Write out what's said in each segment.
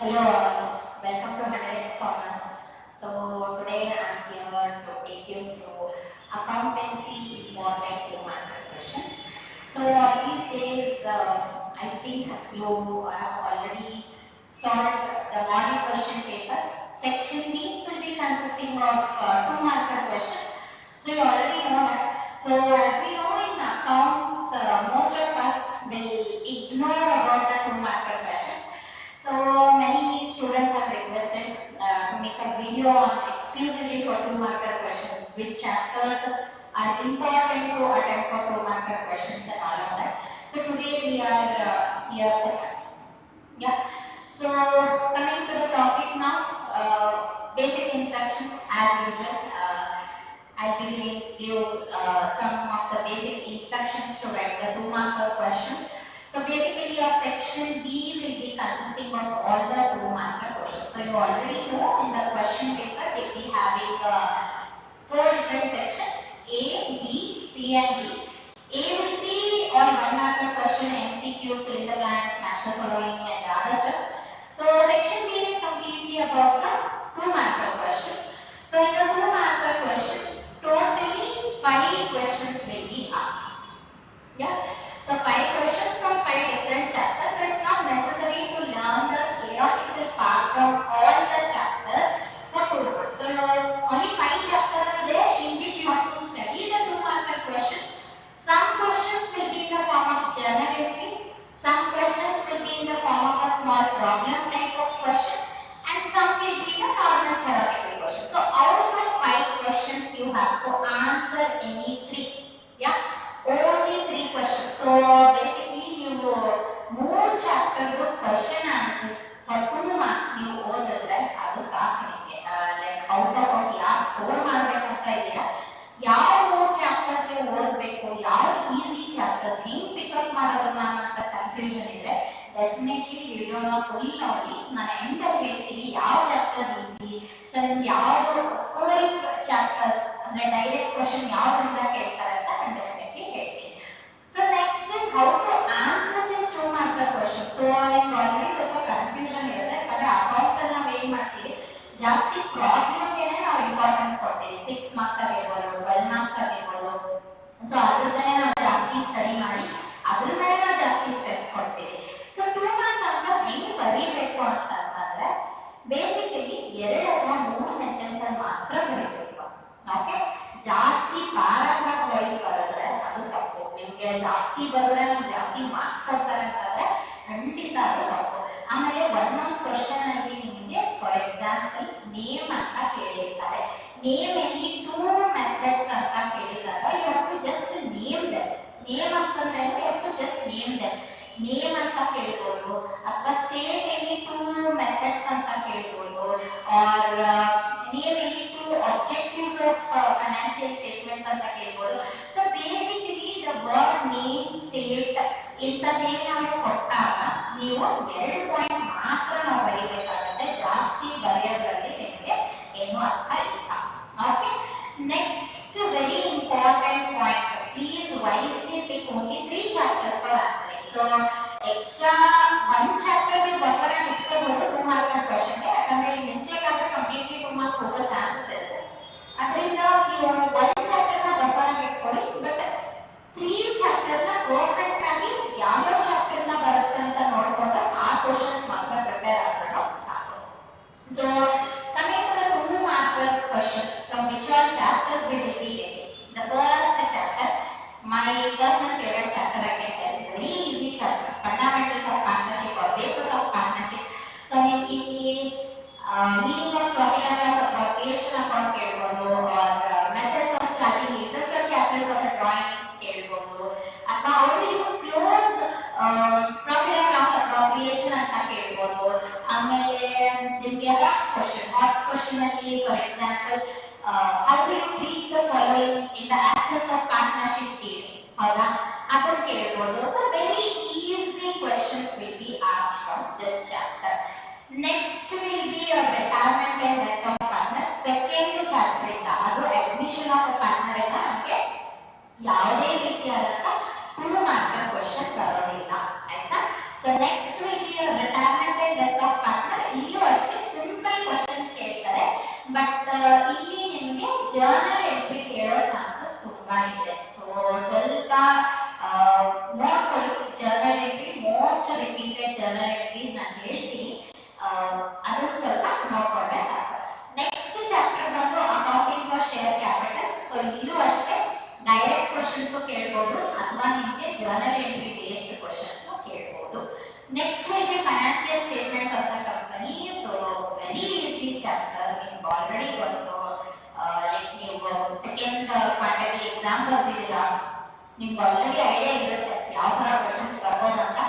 Hello, welcome to 100x Commerce. So today I'm here to take you through accountancy important two-marker questions. So these days, I think you have already solved the model question papers. Section B will be consisting of two-marker questions. So you already know that. So as we know in accounts, most of us will ignore about the two-marker questions. So many students have requested to make a video on exclusively for two-marker questions, which chapters are important to attempt for two-marker questions and all of that. So today we are here for that. Yeah. So coming to the topic now, basic instructions as usual. I'll give some of the basic instructions to write the two-marker questions. So basically your section B will be consisting of all the two-marker questions. So you already know in the question paper we'll be having four different sections, A, B, C and D. A will be all one-marker question, MCQ, fill in the blanks, match the following and the other steps. So section B is completely about the two-marker questions. So in the two-marker questions, totally 5 questions will be asked. Yeah. So 5 questions from 5 different chapters. So it's not necessary to learn the theoretical part from all the chapters for 2 marks. So only 5 chapters are there in which you have to study the 2-marker questions. Some questions will be in the form of journal entries. Some questions will be in the form of a small problem type of questions. And some will be the normal theoretical questions. So out of 5 questions you have to answer any 3. Yeah. Only 3 questions. So basically you more chapter the question answers for 2 marks ನೀವು ಓದಿದ್ರೆ ಅದು ಸಾಕು ನಿಮಗೆ. Like out of ಯಾರು score ಮಾಡಬೇಕಂತ ಇದ್ದೀರಾ, ಯಾವ 3 chapters ನೀವು ಓದಬೇಕು, ಯಾವ್ದು ಈಸಿ ಚಾಪ್ಟರ್ಸ್ ಹೆಂಗ್ ಪಿಕಪ್ ಮಾಡೋದು ಮ್ಯಾಮ್ ಅಂತ ಕನ್ಫ್ಯೂಷನ್ ಇದ್ರೆ ಡೆಫಿನೆಟ್ಲಿ ವಿಡಿಯೋನ ಫುಲ್ ನೋಡಿ. ನಾನು ಎಂಡಲ್ಲಿ ಹೇಳ್ತೀನಿ ಯಾವ ಚಾಪ್ಟರ್ಸ್ ಈಸಿ. ಸೊ ನಿಮ್ಗೆ ಯಾವುದು ಸ್ಕೋರಿಂಗ್ ಚಾಪ್ಟರ್ಸ್ ಅಂದ್ರೆ ಡೈರೆಕ್ಟ್ ಕ್ವಶನ್ ಯಾವ್ದ್ರಿಂದ ಕೇಳ್ತಾರೆ ಅಂತ ನಾನು ಡೆಫಿನೆಟ್ಲಿ ಹೇಳ್ತೀನಿ. So next is how to answer this 2-marker question. So ನಿಮ್ಗೆ ಆಲ್ರೆಡಿ ಸ್ವಲ್ಪ ಕನ್ಫ್ಯೂಷನ್ ಇರುತ್ತೆ, ಯಾಕಂದ್ರೆ ಅಕೌಂಟ್ಸ್ ಅಲ್ಲಿ ನಾವು ಏನ್ ಮಾಡ್ತೀವಿ, ಜಾಸ್ತಿ ಪ್ರಾಬ್ಲಮ್ಗೆನೆ ನಾವು ಇಂಪಾರ್ಟೆನ್ಸ್ ಕೊಡ್ತೀವಿ. 6 ಮಾರ್ಕ್ಸ್ ಆಗಿರ್ಬೋದು, 12 ಮಾರ್ಕ್ಸ್ ಆಗಿರ್ಬೋದು. ಸೊ ಅದ್ರದ್ದನ್ನೇ ನಾವು ಜಾಸ್ತಿ ಸ್ಟಡಿ ಮಾಡಿ ಅದ್ರ ಮೇಲೆ ನಾವು ಜಾಸ್ತಿ ಸ್ಟ್ರೆಸ್ ಕೊಡ್ತೀವಿ. ಸೊ 2 ಮಾರ್ಕ್ಸ್ ಆನ್ಸರ್ ಹೆಂಗ್ ಬರೀಬೇಕು ಅಂತಂದ್ರೆ ಬೇಸಿಕಲಿ 2 ಅಥವಾ 3 ಸೆಂಟೆನ್ಸ್ ಅಲ್ಲಿ ಮಾತ್ರ ಬರೀಬೇಕು. ಓಕೆ, ಜಾಸ್ತಿ ಪ್ಯಾರಾಗ್ರಾಫ್ ವೈಸ್ ಬರೆದ್ರೆ ಅದು ತಪ್ಪು. ನಿಮ್ಗೆ ಜಾಸ್ತಿ ಬರೆದ್ರೆ ನಮ್ಗೆ ಜಾಸ್ತಿ ಮಾರ್ಕ್ಸ್ ಕೊಡ್ತಾರೆ ಅಂತಂದ್ರೆ ಖಂಡಿತ ಅದು ತಪ್ಪು. ಆಮೇಲೆ ಒಂದೊಂದು ಕ್ವಶನ್ ಅಲ್ಲಿ ನಿಮಗೆ ಫಾರ್ ಎಕ್ಸಾಂಪಲ್ ನೇಮ್ ಅಂತ ಕೇಳಿರ್ತಾರೆ. ನೇಮ್ ಎನಿ 2 ಮೆಥಡ್ಸ್ ಅಂತ ಕೇಳಿದಾಗ you have to just name them. Name ಅಂತಂದ್ರೆ you have to just name them. Name ಅಂತ ಕೇಳ್ಬೋದು, ಅಥವಾ ಸ್ಟೇಟ್ ಎನಿ 2 ಮೆಥಡ್ಸ್ ಅಂತ ಕೇಳ್ಬೋದು, or name any 2 objectives of financial statements ಅಂತ ಕೇಳ್ಬೋದು. So basically the word name, state ಇಂಥದ್ದೇನಾದ್ರು ಕೊಟ್ಟಾಗ ನೀವು 2 ಪಾಯಿಂಟ್ ಮಾತ್ರ ನಾವು ಬರೀಬೇಕಾಗುತ್ತೆ. ಜಾಸ್ತಿ ಬರೆಯೋದ್ರಲ್ಲಿ ನಿಮಗೆ ಏನು ಅರ್ಥ ಇಲ್ಲ. Okay, next very important point, please wisely pick only 3 chapters for answering. So extra 1 chapter ನೀವು ಬಫರ್ ಆಗಿ ಇಟ್ಕೋಬಹುದು 2-marker ಕ್ವಶನ್ಗೆ, ಯಾಕಂದ್ರೆ ಮಿಸ್ಟೇಕ್ ಆದ್ರೆ ಕಂಪ್ಲೀಟ್ಲಿ 2 ಮಾರ್ಕ್ಸ್ ಹೋಗೋ ಚಾನ್ಸಸ್ ಇರುತ್ತೆ. ಅದರಿಂದ ನೀವು 1 ಚಾಪ್ಟರ್ ನ ಬಫರ್ ಆಗಿ ಇಟ್ಕೊಳ್ಳಿ, ಬಟ್ 3 ಚಾಪ್ಟರ್ಸ್ ನ ಪರ್ಫೆಕ್ಟ್ ಆಗಿ ಯಾವ ಚಾಪ್ಟರ್ ನ ಬರುತ್ತೆ ಅಂತ ನೋಡ್ಕೊಂಡು ಆ ಕ್ವಶನ್ಸ್ ಮಾತ್ರ ಪ್ರಿಪೇರ್ ಆದ್ರೆ ಸಾಕು. So coming to the 2-marker questions, from which all chapters we will be getting. The first chapter, my personal favorite chapter, I can tell, very easy chapter, fundamentals of partnership or basis of partnership. So ನಿಮ್ಗೆ ಇಲ್ಲಿ meaning of profit and loss appropriation account ಕೇಳ್ಬೋದು, or methods of charging interest on capital for the drawings ಕೇಳ್ಬೋದು, ಅಥವಾ how do you close profit and loss appropriation ಅಂತ ಕೇಳ್ಬೋದು. ಆಮೇಲೆ ನಿಮಗೆ HOTS question ಅಲ್ಲಿ for example how do you treat the following in the absence of partnership deed, ಹೌದಾ, ಅದನ್ನ ಕೇಳ್ಬೋದು. So very easy questions will be asked from this chapter. Next will be your retirement and death of partner. Second chapter ಇಂದ ಅದು admission of partner ಇಂದ ನಮಗೆ ಯಾವುದೇ ರೀತಿಯಾದಂತ 2-marker question ಬರೋದಿಲ್ಲ, ಆಯ್ತಾ. So next will be your retirement and death of partner. ಈ journal entry based questions ಕೇಳಬಹುದು. Next will be financial statements of the company. So very easy chapter. ನೀವು already ಒಂದು like ನೀವು second quantity exam ಬರ್ತಿದ್ದೀರಾ, ನಿಮ್ಗೆ already idea ಇರುತ್ತೆ ಯಾವ ತರ questions ಬರ್ಬೋದು ಅಂತ.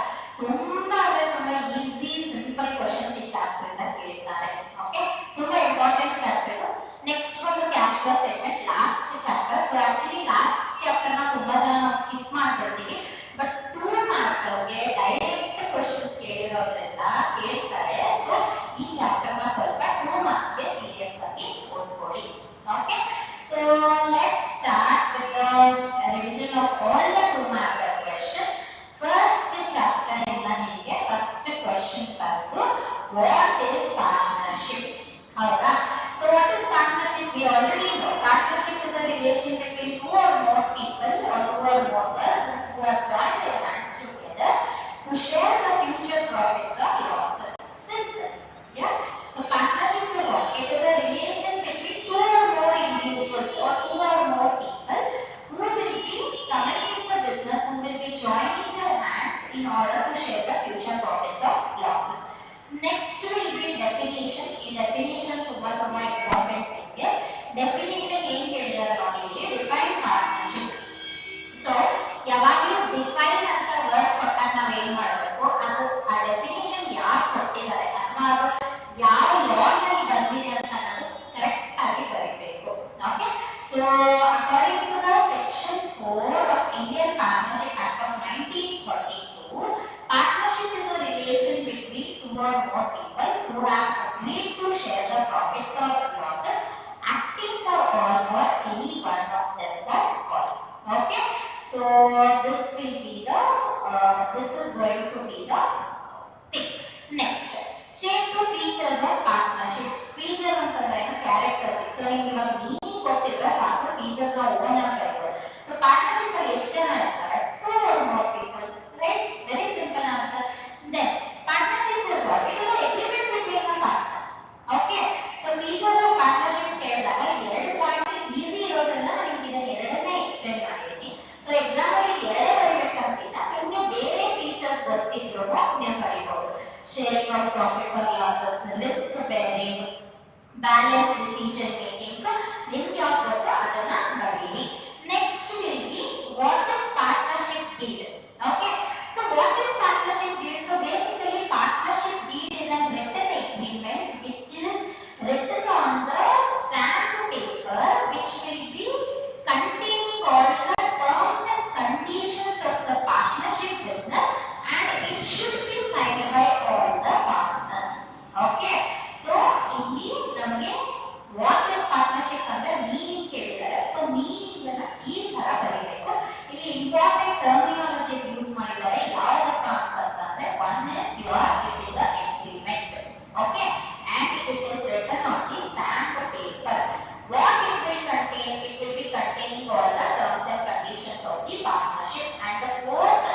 ತುಂಬಾ ಅಂದ್ರೆ ತುಂಬಾ ಈಸಿ ಸಿಂಪಲ್ ಕ್ವಶನ್ಸ್ ಈ ಚಾಪ್ಟರ್ ಇಂದ ಕೇಳ್ತಾರೆ. ಓಕೆ, ತುಂಬಾ ಇಂಪಾರ್ಟೆಂಟ್ ಚಾಪ್ಟರ್ ಇದು. ನೆಕ್ಸ್ಟ್ ಒಂದು cash flow statement, last chapter. So actually last chapter ನ ತುಂಬಾ ಜನ ನಾವು ಸ್ಕಿಪ್ ಮಾಡ್ಬಿಡ್ತೀವಿ, ಬಟ್ 2 ಮಾರ್ಕ್ಸ್ಗೆ ಡೈರೆಕ್ಟ್ ಕ್ವಶನ್ಸ್ ಕೇಳಿರೋದ್ರಿಂದ ಕೇಳ್ತಾರೆ. ಸೊ ಈ ಚಾಪ್ಟರ್ ನ ಸ್ವಲ್ಪ 2 ಮಾರ್ಕ್ಸ್ಗೆ ಸೀರಿಯಸ್ ಆಗಿ ಓದ್ಕೊಳ್ಳಿ. Okay, so let's start with the revision of all the 2 marker question. First chapter inda nimge first question bandu what is partnership. Hauda, so what is partnership? We already know partnership is a relation between 2 or more people or 2 or more persons who have joined their hands together to share the future profits or losses. Simple. Yeah, so partnership is what? It is a relation between 2 or more individuals or 2 or more people who will be commencing the business, who will be joining their hands in order to share the future profits or losses. Next will be definition. In definition ತುಂಬಾ important ಇದೆ. Definition ಏನು ಕೇಳಿದ್ದಾರೆ ನೋಡಿ ಇಲ್ಲಿ, define partnership. So ಯಾವಾಗಲೂ define ಅಂತ word ಕೊಟ್ಟಾಗ ನಾವು ಏನು ಮಾಡಬೇಕು, ಅದು ಆ ಡೆಫಿನಿಷನ್ ಯಾರು ಕೊಟ್ಟಿದ್ದಾರೆ ಅಥವಾ ಅದು ಯಾವ ಲಾ ನಲ್ಲಿ ಬಂದಿದೆ ಅಂತ ಅನ್ನೋದು ಕರೆಕ್ಟ್ ಆಗಿ ಬರೀಬೇಕು. Okay, so according to the section 4 of Indian partnership act of 1932, partnership is a relation between 2 or more people who have agreed to share the profits or losses, acting for all or any one of them for all. Okay, so this will be the this is going to be the thing. Next, state the features of partnership. Features ಅಂತಂದ್ರೆ ಏನು, characteristics. So ಇವಾಗ meaning ಗೊತ್ತಿದ್ರೆ ಸಾಕು, features ನ own ಆಗಿ ಬರೀಬಹುದು. So partnership ಅಲ್ಲಿ ಎಷ್ಟು ಜನ ಇರ್ತಾರೆ? 2 or more people, right? Very simple answer. Then partnership is what? It is an agreement between the partners. Okay, so features of partnership ಕೇಳಿದಾಗ ಎರಡು ಪಾಯಿಂಟ್ ಈಸಿ ಇರೋದ್ರಿಂದ ನಾನು ನಿಮಗೆ ಇದನ್ನ ಎರಡನ್ನೇ ಎಕ್ಸ್ಪ್ಲೇನ್ ಮಾಡಿದ್ದೀನಿ. ಸೊ ಎಕ್ಸಾಮ್ ಅಲ್ಲಿ ಎರಡೇ ಬರೀಬೇಕಂತಿಲ್ಲ, ನಿಮಗೆ ಬೇರೆ ಫೀಚರ್ಸ್ ಗೊತ್ತಿದ್ರು ನೀವು ಬರೀಬಹುದು. Sharing of profits or losses, risk bearing, balance decision making. So ನಿಮ್ಗೆ ಯಾವ್ದು ಗೊತ್ತೋ ಅದನ್ನ ಬರೀರಿ. Next will be what is partnership deed. Okay, so what is partnership deed? So basically partnership deed is a written agreement which is written on the stamp paper which will be containing all the terms and conditions of the partnership business, and it should be signed by all the partners. Okay, so ಇಲ್ಲಿ ನಮಗೆ what is partnership ಅಂದ್ರೆ meaning ಕೇಳಿದ್ದಾರೆ. So meaning ಅನ್ನ ಈ ತರ ಬರೀಬೇಕು. ಇಲ್ಲಿ important terminologies use ಮಾಡಿದ್ದಾರೆ. ಯಾವ್ದಪ್ಪ ಅಂತಂದ್ರೆ one is it is a agreement. Okay, and it is written on the stamp paper. What it will contain? It will be containing all the terms and conditions of the partnership. And the fourth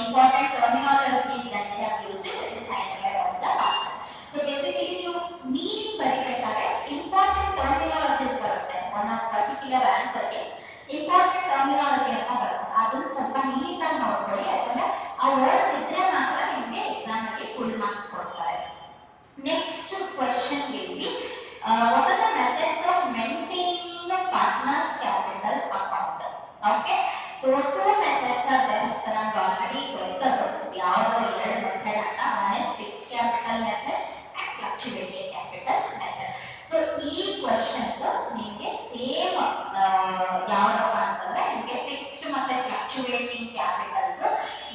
important terminology that they have used is it is signed by all the partners. So basically you meaning ಬರಿಬೇಕಾದ್ರೆ important terminologies ಬರುತ್ತೆ. one particular answer ಗೆ important terminology ಅಂತ ಬರುತ್ತೆ. ಅದನ್ನ ಸ್ವಲ್ಪ ನೀಟಾಗಿ ನೋಡ್ಕೊಳ್ಳಿ, ಯಾಕಂದ್ರೆ ಆ ವರ್ಡ್ಸ್ ಇದ್ರೆ ಮಾತ್ರ ನಿಮಗೆ ಎಕ್ಸಾಮ್ ಅಲ್ಲಿ ಫುಲ್ ಮಾರ್ಕ್ಸ್ ಕೊಡ್ತಾರೆ. Next question will be what are the methods of maintaining a partner's capital account? Okay, so 2 methods are there. So ನಾನು already ಗೊತ್ತದು ಯಾವುದು ಎರಡು ಮೆಥಡ್ ಅಂತ. one is fixed capital method and fluctuating capital method. So ಈ question ನಿಮಗೆ same ಯಾವ್ದಪ್ಪ ಅಂತಂದ್ರೆ ನಿಮಗೆ fixed ಮತ್ತೆ ಫ್ಲಕ್ಚುಯೇಟಿಂಗ್ ಕ್ಯಾಪಿಟಲ್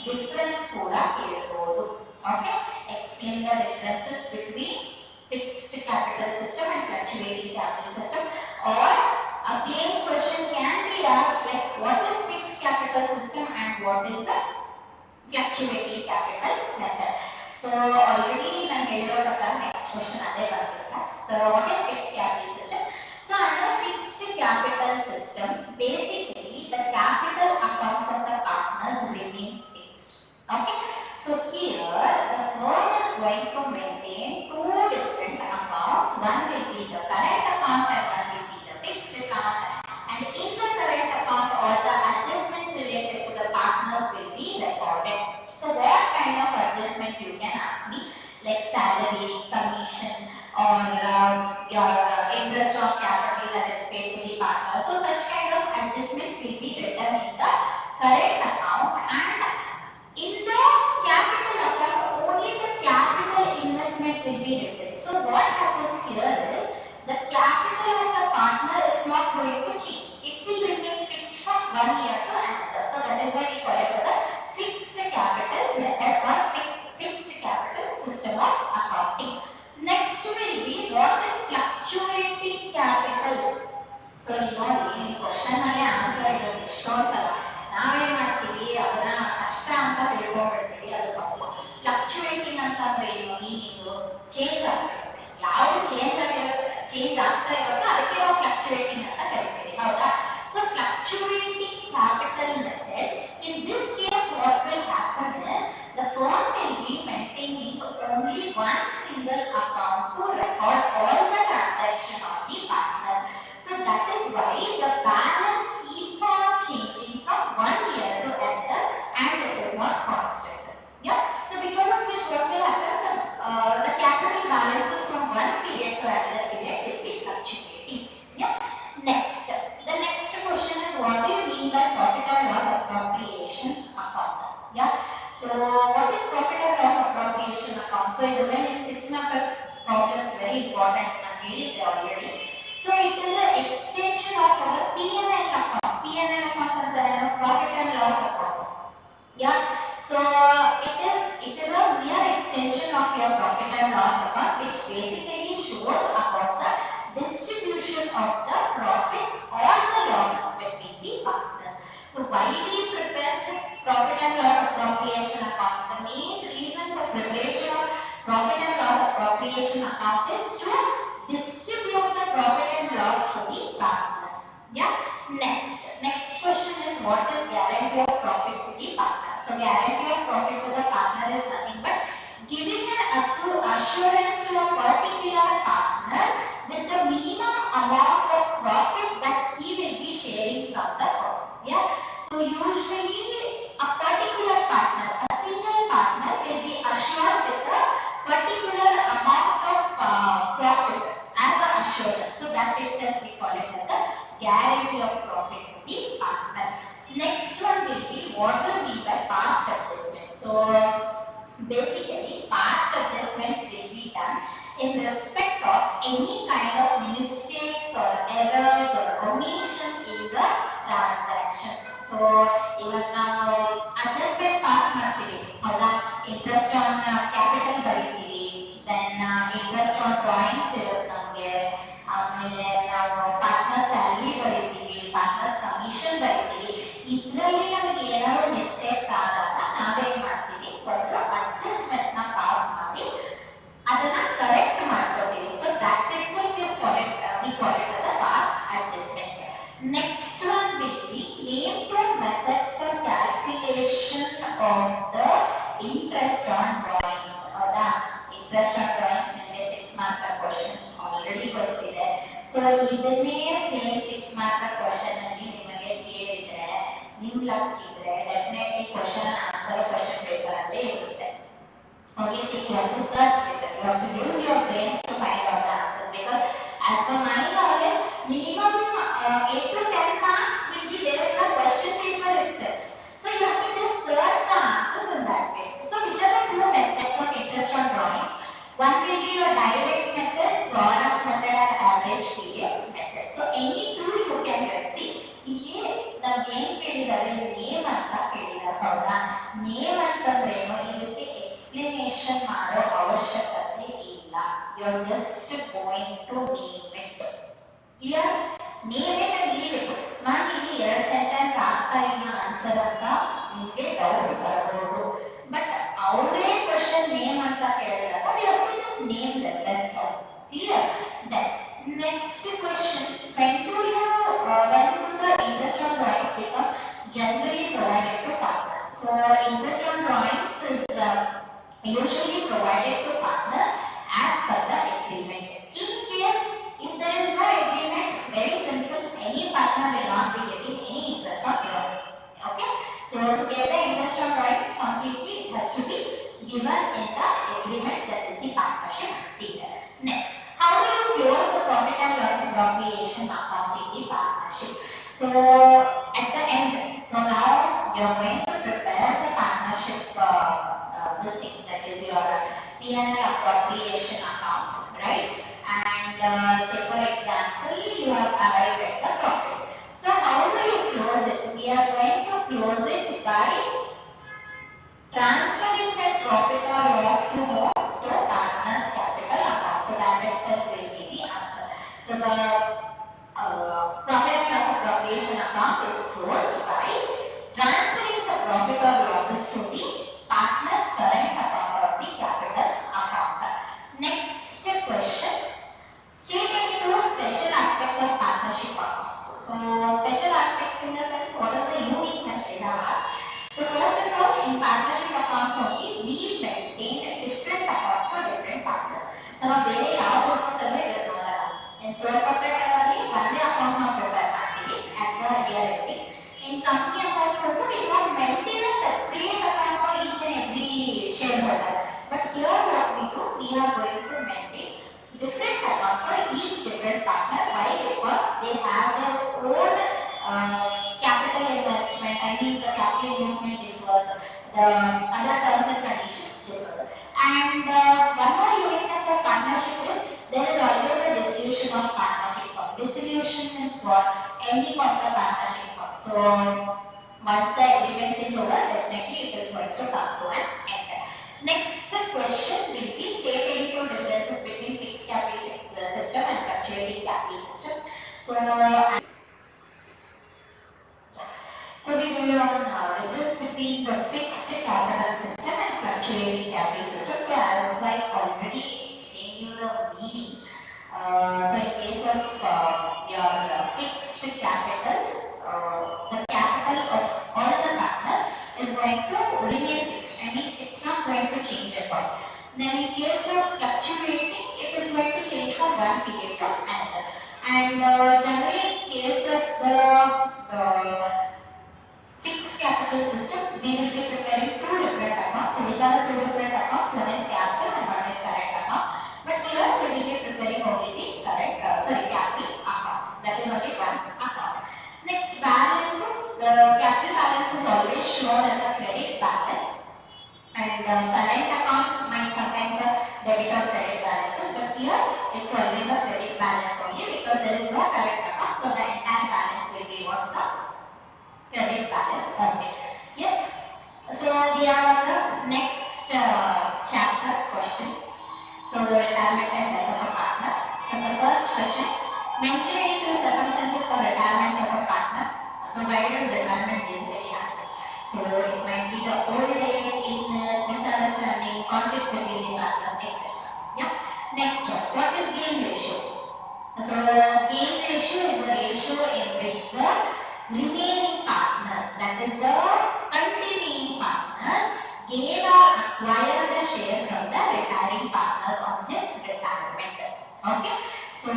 ಡಿಫರೆನ್ಸ್ ಕೂಡ ಕೇಳಬಹುದು. Okay, explain the differences between fixed capital system and fluctuating capital system. Or a plain question can be asked like what is fixed capital system and what is the fluctuating capital method. So already ನಾನು ಹೇಳಿರೋ ಪ್ರಕಾರ next question ಅದೇ ಬರ್ತಿಲ್ಲ. So what is fixed capital system? So under the fixed capital system, basically the capital accounts of the partners remains fixed. Okay, so here the firm is going to maintain 2 different accounts. One will be the current account and one will be the fixed account. And in the current account, all the adjustments related to the partner current account, and in the capital account only the capital investment will be written. So what happens here is the capital of the partner is not going to change. It will remain fixed from one year to another. So that is why we call it as a fixed capital method or fixed capital system of accounting. Next will be what is fluctuating capital. So ನೋಡಿ question ಅಲ್ಲಿ answer ಇದೆ ಎಷ್ಟೊಂದು ಸಲ ನಾವೇನ್ ಮಾಡ್ತೀವಿ ಅದನ್ನ ಕಷ್ಟ ಅಂತ ತಿಳ್ಕೊಂಡ್ಬಿಡ್ತೀವಿ, ಅದು ತಪ್ಪು. ಫ್ಲಕ್ಚುಯೇಟಿಂಗ್ ಅಂತಂದ್ರೆ ಏನು ಮೀನಿಂಗ್? ಚೇಂಜ್ ಆಗ್ತಾ ಇರುತ್ತೆ. ಯಾವುದು ಚೇಂಜ್ ಆಗ್ತಾ ಇರುತ್ತೋ ಅದಕ್ಕೆ ನಾವು ಫ್ಲಕ್ಚುಯೇಟಿಂಗ್ ಅಂತ ಕರಿತೀವಿ, ಹೌದಾ? So fluctuating capital method, in this case what will happen is the firm will be maintaining only one single account to record all the transaction of the partners. So that is why the balance keeps on changing from one year to another and it is not constant. Yeah. So because of which what will happen? The capital balances from one period to another period will be fluctuating. Yeah. Next, the next question is what do you mean by profit and loss appropriation account? Yeah. So what is profit and loss appropriation account? So it is in 6 mark problems, very important. I made it already. So it is an extension of our P&L account. P&L account is profit and loss account. Yeah. So it is a mere extension of your profit and loss account, which basically shows about the distribution of the profits or the losses between the partners. So why we prepare this profit and loss appropriation account? The main reason for preparation of profit and loss appropriation account is to distribute the profit and loss to the partners. Yeah. Next question is what is guarantee of profit to the partner? So guarantee of profit to the partner is nothing but giving an assurance to a particular partner with the minimum amount of profit that he will be sharing from the firm. Yeah. So usually a particular partner, a single partner will be assured with a particular amount of profit as an assurance. So that itself we call it as a guarantee of profit to the partner. Next one will be what do we mean by past adjustment? So basically past adjustment will be done in respect of any kind of mistakes or errors or omission in the transactions. So even now adjustment pass ಮಾಡ್ತೀವಿ, ಹೌದಾ? Interest on capital ಬರೀತೀವಿ, then interest on drawings ಇರುತ್ತೆ ನಮಗೆ, ಆಮೇಲೆ ನಾವು partner salary ಬರೀತೀವಿ, partners commission ಬರೀತೀವಿ. ಇದರಲ್ಲಿ ನಮಗೆ ಏನಾದ್ರು ಮಿಸ್ಟೇಕ್ಸ್ ಆದಾಗ ನಾವೇನ್ ಮಾಡ್ತೀವಿ, ಒಂದು ಅಡ್ಜಸ್ಟ್ಮೆಂಟ್ ನ ಪಾಸ್ ಮಾಡಿ ಅದನ್ನ ಕರೆಕ್ಟ್ ಮಾಡ್ಕೋತೀವಿ. So that itself is we call it as a past adjustments. Next one will be name two methods for calculation of the interest on drawings. ಹೌದಾ? interest on drawings ನಿಮಗೆ 6 mark question already ಗೊತ್ತಿದೆ. So ಇದನ್ನೇ same 6 mark question ಅಲ್ಲಿ ನಿಮಗೆ ಕೇಳಿದ್ರೆ ನಿಮ್ luck ಇದ್ರೆ definitely question answer question paper ಅಲ್ಲೇ ಇರುತ್ತೆ. Only thing you have to search it. You have to use your brains to find out the answers, because as per my knowledge, minimum 8 to 10 marks will be there in the question paper itself. So you have to just search the answers in that way. So which are the two methods of interest on drawings? One will be your direct method, product method, and average period method. So any two you can get. See, ಇಲ್ಲಿ ನಮ್ಗೆ ಏನ್ ಕೇಳಿದ್ದಾರೆ, name ಅಂತ ಕೇಳಿದ್ದಾರೆ, ಹೌದಾ? Name ಅಂತಂದ್ರೇನು, ಇದಕ್ಕೆ explanation ಮಾಡೋ ಅವಶ್ಯಕತೆ ಇಲ್ಲ. You are just going to name it. Clear? Name it and leave it. ನಾನು ಇಲ್ಲಿ 2 ಸೆಂಟೆನ್ಸ್ ಆಗ್ತಾ ಇಲ್ಲ ಆನ್ಸರ್ ಅಂತ ನಿಮಗೆ ಡೌಟ್ ಬರಬಹುದು, ಬಟ್ ಅವರೇ ಕ್ವಶನ್ ನೇಮ್ ಅಂತ ಕೇಳಿದಾಗ we have to just name them, that's all. Clear? Then next question, when do the interest on drawings become generally provided to partners? So interest on drawings is usually provided to partners as per the agreement. In case if there is no agreement, very simple, any partner will not be getting any interest on drawings. Okay? So to get the interest on drawings completely, it has to be given in the agreement, that is the partnership deed. Next, how do you close the profit and loss appropriation account in the partnership? So at the end, so now you are going to prepare the partnership this thing, that is your P&L appropriation account, right? And say for example, you have arrived at the profit. So how do you close it? We are going to close it by transferring that profit or loss to whom? To partner's capital account. So that itself will be the answer. So the profit and loss appropriation account is closed by transferring the profit or losses to the partner's current account or the capital account. Next question. State any two special aspects of partnership accounts. So special aspects in the sense, what is the uniqueness they have asked. So first of all, in partnership accounts only, we maintain different accounts for different partners. So now ಬೇರೆ ಯಾವ business ಅಲ್ಲಿ ಇದು ಮಾಡಲ್ಲ. In sole proprietor ಅಲ್ಲಿ ಒಂದೇ account ನಾವು prepare ಮಾಡ್ತೀವಿ at the year ending. In company accounts also we don't maintain a separate account for each and every shareholder. But here what we do, we are going to maintain different account for each different partner. Why? Because they have their own capital investment. I mean the capital investment differs, the other terms and conditions differs. And one more uniqueness of partnership is there is always a dissolution of partnership fund. Dissolution means what? Ending of the partnership fund. So once the agreement is over, definitely it is going to come to an end. Next question will be state any two differences between fixed capital system and fluctuating capital system. So we will learn difference between the fixed capital system and fluctuating capital system. So as I already explained you the meaning. So in case of your fixed capital, the capital of all the partners is going to remain fixed. I mean it's not going to change at all. Then in case of fluctuating, it is going to change from one period to another. And generally in case of the fixed capital system, we will be preparing two different accounts. So which are the two different accounts? One is capital and one is current account. But here we will be preparing only the capital account. That is only one account. Next, balances. The capital balance is always shown as a credit balance, and current account might sometimes have debit or credit balances. But here it's always a credit balance only because there is no current account. So the entire balance will be what? The credit balance only. Yes. So we are the next chapter questions. So retirement and death of a partner. So the first question, mention any two circumstances for retirement of a partner. So why does retirement basically happen? So it might be the old age, illness, misunderstanding, conflict between the partners, etc. Yeah. Next one, what is gain ratio? So gain ratio is the ratio in which the remaining partners, that is the continuing partners, gain or acquire the share from the retiring partners on his retirement. Okay. So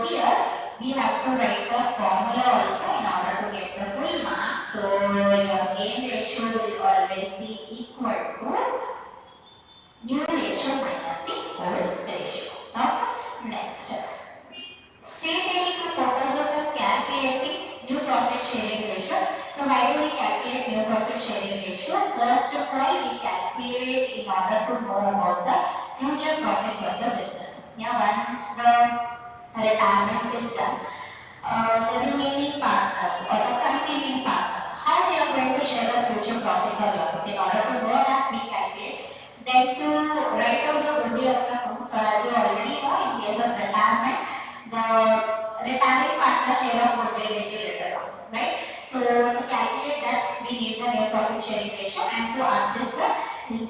here we have to write the formula also in order to get the full mark. So your gain ratio will always be equal to new ratio minus the old ratio. Okay. Next, state any two purposes of calculating new profit sharing ratio. So why do we calculate new profit sharing ratio? First of all, we calculate in order to know about the future profits of the business. Yeah, once the retirement is done, the remaining partners or the continuing partners, how they are going to share the future profits or losses. In order to know that, we calculate. Then to write out the goodwill of the firm. So as you already know, in case of retirement, the retiring partner share of goodwill will be written out, right? So to calculate that, we need the net profit sharing ratio and to adjust the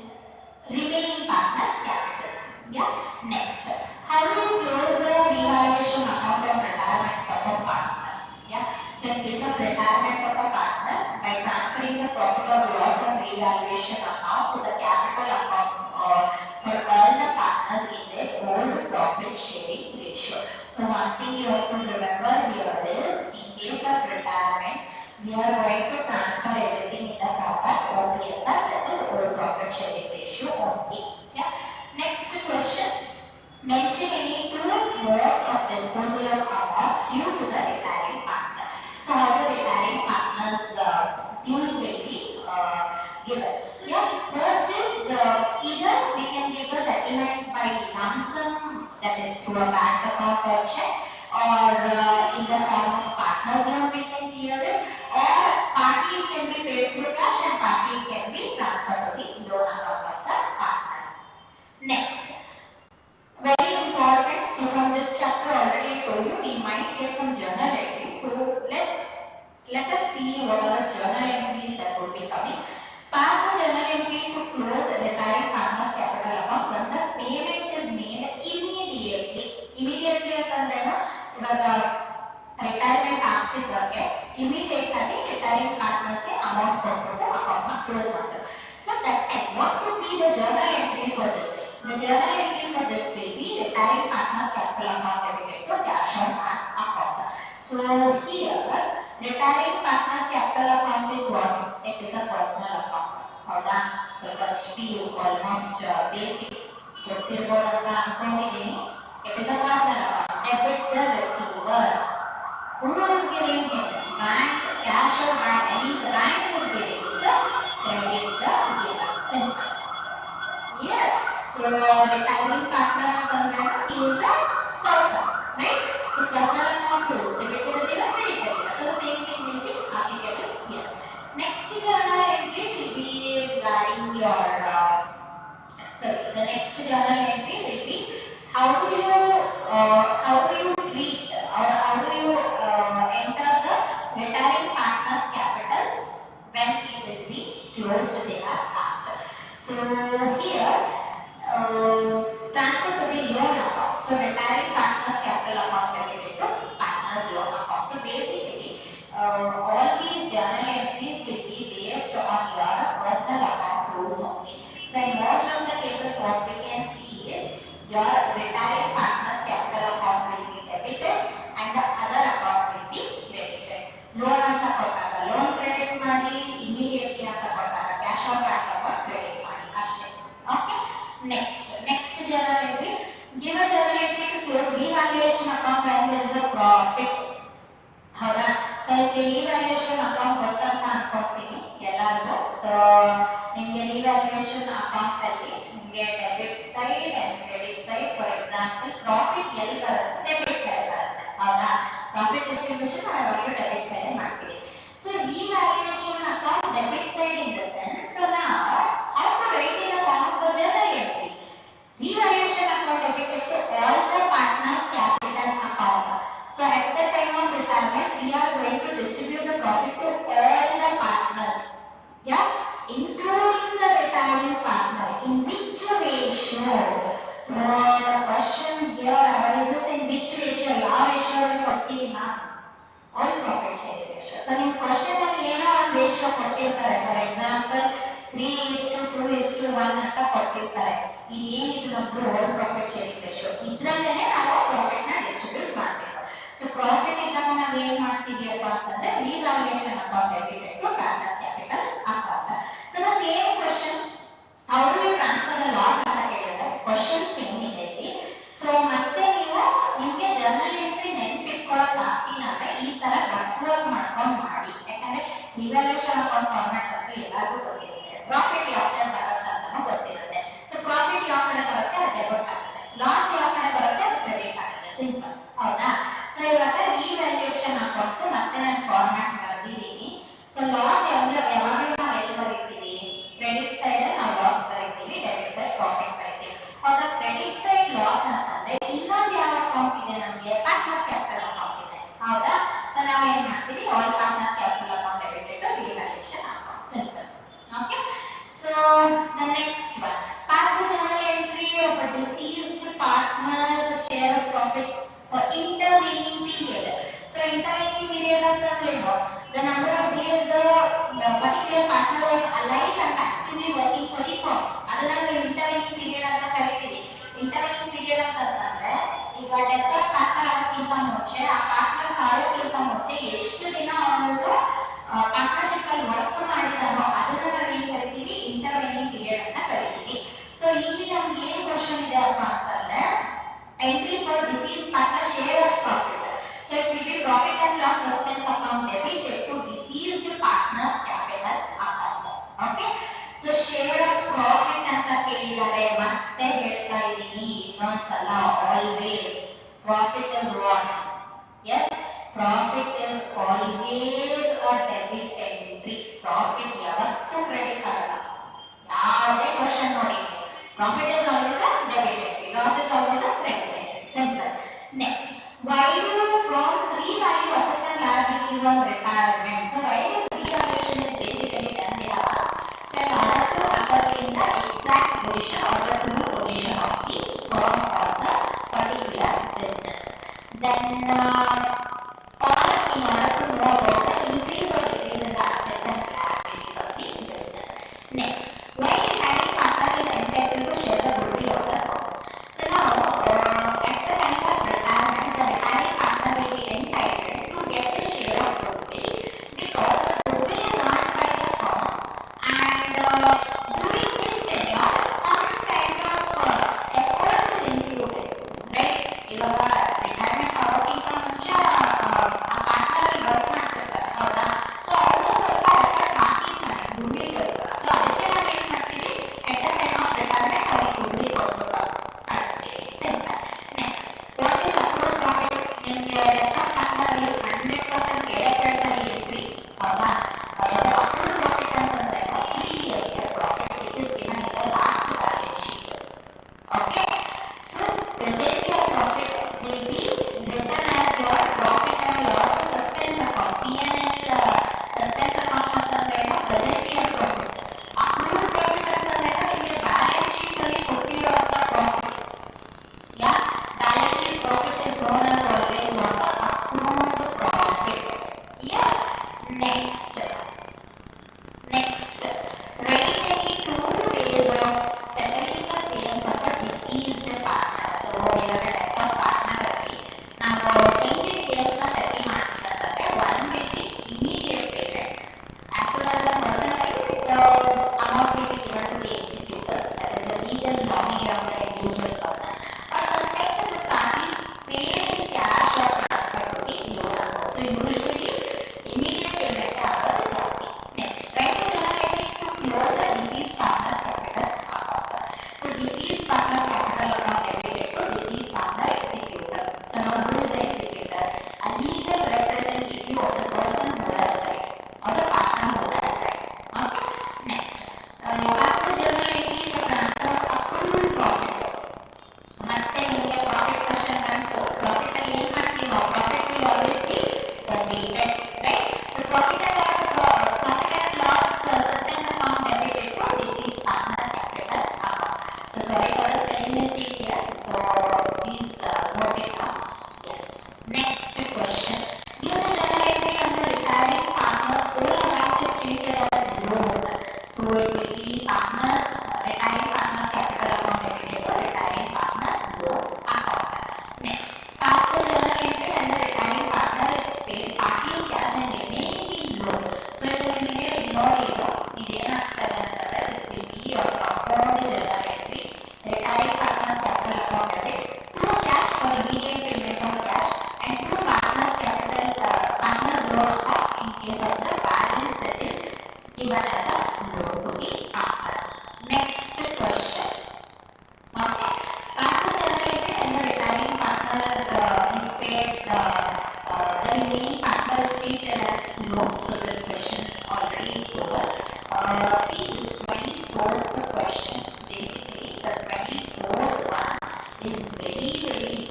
remaining partners' capitals. Yeah. Next, how do you close the revaluation account of retirement of a partner? Yeah. So in case of retirement of a partner, by transferring the profit or loss of revaluation account to the capital account for all the partners in their old profit sharing ratio. So one thing you have to remember here is, in case of retirement, we are going to transfer everything in the form of OPSR, that is old profit sharing ratio only. Yeah. Next question, mention any two modes of disposal of amounts due to the retiring partner. So how the retiring partners dues will be given. Yeah, first is either we can give the settlement by lump sum, that is through a bank account or check, or in the form of partners loan we can clear it, or partly it can be paid through cash and partly it can be transferred to the loan account of the partner. Next, very important. So from this chapter already I told you we might get some journal entries. So let us see what are the journal entries that would be coming. Pass the journal entry to close retiring partner's capital account when the payment is made immediately. Immediately ಅಂತಂದ್ರೇನು ಇವಾಗ retirement ಆಗ್ತಿದ್ದಕ್ಕೆ immediate ಆಗಿ retiring ಪಾರ್ಟ್ನರ್ಸ್ಗೆ amount ಕೊಟ್ಬಿಟ್ಟು ಅಕೌಂಟ್ನ close ಮಾಡ್ತಾರೆ. So that time, what would be the journal entry for this? The journal entry for this will be retiring partners capital account debited to cash on hand account. So here, retiring partners capital account is what? It is a personal account. ಹೌದಾ? So first PU almost basics ಗೊತ್ತಿರ್ಬೋದು ಅಂತ ಅನ್ಕೊಂಡಿದ್ದೀನಿ. It is a personal account. Debit the receiver. Who is giving him? Bank, cash or bank? I mean the bank is giving. So credit the giver. Simple. Yeah. So retiring partner is a person, right? So personal account rules. Debit the receiver, credit the giver. So the same thing will be applicable here. Next journal entry will be regarding your the next journal entry will be how do you treat or how do you enter the retiring partner's capital when it is being closed, they are passed. So here transfer to the loan account. So retiring partner's capital account debited to partner's loan account. So basically all these journal entries will be based on your personal account rules only. So in most of the cases what we can see is your retiring partner's capital account will be debited and the other account will be credited. Loan anta kottaga loan credit ಮಾಡಿ immediately anta kottaga cash on bank account credit ಮಾಡಿ ಅಷ್ಟೇ. Okay, next journal entry, give a journal entry to close revaluation account when there is a profit. ಹೌದಾ? So ನಿಮಗೆ revaluation account ಗೊತ್ತಂತ ಅನ್ಕೊಂತೀನಿ ಎಲ್ಲರಿಗೂ. So ನಿಮಗೆ revaluation account ಅಲ್ಲಿ ನಿಮಗೆ debit side and credit side, for example profit ಎಲ್ಲಿ ಬರುತ್ತೆ? Debit side ಬರುತ್ತೆ. ಹೌದಾ? ಪ್ರಾಫಿಟ್ ಡಿಸ್ಟ್ರಿಬ್ಯೂಷನ್ ನಾವು ಡೆಬಿಟ್ ಸೈಡ್ ಮಾಡ್ತೀವಿ. So revaluation account debit side in the sense, so ನಾವು how to write in the form of a journal entry. Revaluation account debited to all the partners capital account. So at the time of retirement, we are going to distribute the profit to all the partners. Yeah, including the retiring partner. In which ratio? So the question here arises in which ratio? ಯಾವ ratio ಅಲ್ಲಿ ಕೊಡ್ತೀವಿ ನಾವು? All profit sharing ratio. So ನಿಮ್ಮ question ಅಲ್ಲಿ ಏನೋ ಒಂದು ratio ಕೊಟ್ಟಿರ್ತಾರೆ. For example, 3:2:1 ಅಂತ ಕೊಟ್ಟಿರ್ತಾರೆ. ಇದೇನಿದು ನಮ್ದು all profit sharing ratio. ಇದ್ರಲ್ಲೇ ನಾವು ಪ್ರಾಫಿಟ್ ನ ಡಿಸ್ಟ್ರಿಬ್ಯೂಟ್ ಮಾಡಬೇಕು. ಸೊ ಪ್ರಾಫಿಟ್ ಇದ್ದಾಗ ನಾವು ಏನ್ ಮಾಡ್ತೀವಿಯಪ್ಪ ಅಂತಂದ್ರೆ revaluation account debited to partners capital account. So the same question, how do you transfer the loss ಅಂತ ಕೇಳಿದ್ರೆ ಕ್ವೆಶ್ಚನ್ ಸೇಮ್ ಇದೆ ಇಲ್ಲಿ. ಸೊ ಮತ್ತೆ ನೀವು ನಿಮಗೆ ಜರ್ನಲ್ ಎಂಟ್ರಿ ನೆನಪಿಟ್ಕೊಳ್ಳೋಕೆ ಆಗ್ತಿಲ್ಲ ಅಂದ್ರೆ ಈ ತರ ರಫ್ ವರ್ಕ್ ಮಾಡ್ಕೊಂಡು ಮಾಡಿ. ಯಾಕಂದ್ರೆ ರಿವ್ಯಾಲ್ಯೂಯೇಷನ್ ಅಕೌಂಟ್ ಫಾರ್ಮ್ಯಾಟ್ ಅಂತೂ ಎಲ್ಲರಿಗೂ ಗೊತ್ತಿರುತ್ತೆ. ಪ್ರಾಫಿಟ್ ಯಾವ ಸೈಡ್ ಬರುತ್ತೆ ಅಂತಾನೂ ಗೊತ್ತಿರುತ್ತೆ. ಸೊ ಪ್ರಾಫಿಟ್ ಯಾವ ಕಡೆ ಬರುತ್ತೆ ಅದು ಡೆಬಿಟ್ ಆಗುತ್ತೆ, ಲಾಸ್ ಯಾವ ಕಡೆ ಬರುತ್ತೆ ಅದು ಕ್ರೆಡಿಟ್ ಆಗುತ್ತೆ. ಸಿಂಪಲ್. ಹೌದಾ? ಸೊ ಇವಾಗ ರಿವ್ಯಾಲ್ಯೂಯೇಷನ್ ಅಕೌಂಟ್ ಮತ್ತೆ ನಾನು ಫಾರ್ಮ್ಯಾಟ್ ಬರೆದಿದ್ದೀನಿ. ಸೊ ಲಾಸ್ ಯಾವಾಗಲೂ ನಾವು ಎಲ್ಲಿ ಬರೀತೀವಿ? ಕ್ರೆಡಿಟ್ ಸೈಡ್ ನಾವು ಲಾಸ್ ಬರೀತೀವಿ, ಡೆಬಿಟ್ ಸೈಡ್ ಪ್ರಾಫಿಟ್ ಬರೀತೀವಿ. ಹೌದಾ? ಕ್ರೆಡಿಟ್ ಸೈಡ್ ಲಾಸ್ ಅಂತಂದ್ರೆ ಇನ್ನೊಂದು ಯಾವ ಅಕೌಂಟ್ ಇದೆ ನಮಗೆ? ಪಾರ್ಟ್ನರ್ಸ್ ಕ್ಯಾಪಿಟಲ್ ಅಕೌಂಟ್ ಇದೆ. ಹೌದಾ? ಸೊ ನಾವು ಏನ್ ಮಾಡ್ತೀವಿ? All partners capital account debited to revaluation account. Simple. Okay, so the next one, pass the journal entry of a deceased partner's share of profits for intervening period. So intervening period ಅಂತಂದ್ರೆ the number of days the particular partner was alive and actively working for the firm. ಅದನ್ನ ನಾವು intervening period ಅಂತ ಕರಿತೀವಿ. intervening period ಅಂತಂದ್ರೆ ಈಗ death of partner ಆಗೋಕ್ಕಿಂತ ಮುಂಚೆ, ಆ partner ಸಾಯೋಕ್ಕಿಂತ ಮುಂಚೆ ಎಷ್ಟು ದಿನ ಅವರು ಪಾರ್ಟ್ನರ್ಶಿಪ್ ಅಲ್ಲಿ ವರ್ಕ್ ಮಾಡಿದಾನೋ ಅದನ್ನ ನಾವು ಏನ್ ಕರಿತೀವಿ? ಇಂಟರ್ವೆನಿಂಗ್ ಪೀರಿಯಡ್ ಅಂತ ಕರಿತೀವಿ. ಸೊ ಇಲ್ಲಿ ನಮ್ಗೆ ಏನ್ ಕ್ವಶನ್ ಇದೆ ಅಪ್ಪ ಅಂತಂದ್ರೆ entry for deceased partner share of profit. So it will be profit and loss suspense account debited to deceased partner's capital account. Okay. Profit is what? Yes, profit is always a debit entry. Profit yavattu credit agala. Yade question nodi. Profit is always a debit entry. Loss is always a credit entry. Simple. Next, why do firms revalue assets and liabilities on retirement? So why this revaluation is basically done, they have asked. So in order to ascertain the exact position or the true position of the firm or the particular business. Then or in order to know about the increase or decrease in the assets and liabilities of the business. Next, why retiring partner is entitled to share the goodwill of the firm. So now at the time of retirement, the retiring partner will be entitled to get the share of goodwill because the goodwill is earned by the firm, and during his tenure some kind of effort is included, right? ಇವಾಗ retirement ಆಗೋಕ್ಕಿಂತ ಮುಂಚೆ ಆ partner work ಮಾಡ್ತಿರ್ತಾರೆ, ಹೌದಾ? So ಅವರು ಸ್ವಲ್ಪ effort ಹಾಕಿರ್ತಾರೆ ಗುಡ್ವಿಲ್ಗೋಸ್ಕರ. So ಅದಕ್ಕೆ ನಾವು ಏನು ಮಾಡ್ತೀವಿ, at the time of retirement ಅವ್ರಿಗೆ ಗುಡ್ವಿಲ್ ಕೊಟ್ಬಿಟ್ಟು ಕಳಿಸ್ತೀವಿ. Simple. Next, what is accrued profit? ನಿಮಗೆ ಲೆಕ್ಕ ಹಾಕಿದಲ್ಲಿ 100% ಕೇಳ್ತಾರೆ ಎಂಟ್ರಿ, ಹೌದಾ? ಸೊ ಅಕ್ರೂಡ್ ಪ್ರಾಫಿಟ್ ಅಂತಂದ್ರೆ previous year profit which is given in the last balance sheet. Okay, so present year profit will be written as your profit and loss suspense account. P&L suspense account ಅಂತಂದ್ರೆ present year profit. Accrued profit ಅಂತಂದ್ರೆ ನಿಮಗೆ balance sheet ಅಲ್ಲಿ ಕೊಟ್ಟಿರುವಂತ profit. Yeah, balance sheet profit is known as always what? Accrued profit. Yeah. Next, write any two ways of settling the claims of a deceased partner. So ಇವಾಗ death of partner ಅಲ್ಲಿ ನಾವು ಹೆಂಗೆ claims ನ settle ಮಾಡ್ತೀವಿ ಅಂತಂದ್ರೆ, one will be immediate payment. As soon as the person dies, the amount will be given to the executors, that is the legal nominee of the individual person, or sometimes it is partly paid in cash or transferred to the loan account. So usually immediate payment ಆಗೋದು ಜಾಸ್ತಿ. Next, write the journal entry to close the deceased partner's capital account. So deceased partner capital account debited to deceased partner executor. So now who is the executor? A legal representative of the person who has died or the partner who has died. Okay. Next, pass the journal entry for transfer of accrued profit. ಮತ್ತೆ ನಿಮಗೆ profit question ಬಂತು. Profit ಅಲ್ಲಿ ಏನು ಮಾಡ್ತೀವಿ ನಾವು? Profit will always B debited, right? So profit and loss suspense account debited to deceased partner capital account. So sorry for the spelling mistake here. So please note it down. Yes. Next question. Give the journal entry on the retiring partner's whole amount is treated as loan. So it will be retiring partner's capital account debited to retiring partner's loan account. Next, pass the journal entry and the retiring partner is paid partly in cash and remaining in loan. So ಇದು ನಿಮಗೆ ನೋಡಿ ಇದೇನಾಗ್ತದೆ ಅಂತಂದ್ರೆ, this will be your compound journal entry. Retiring partner's capital account debit to cash for immediate payment of cash and to partner's loan account in case of the balance that is given as a loan to the partner. Next question. Okay, pass the journal entry and the retiring partner is paid. The remaining partner is treated as loan. So this question already is over. See this 24th question. Basically, the 24th one is very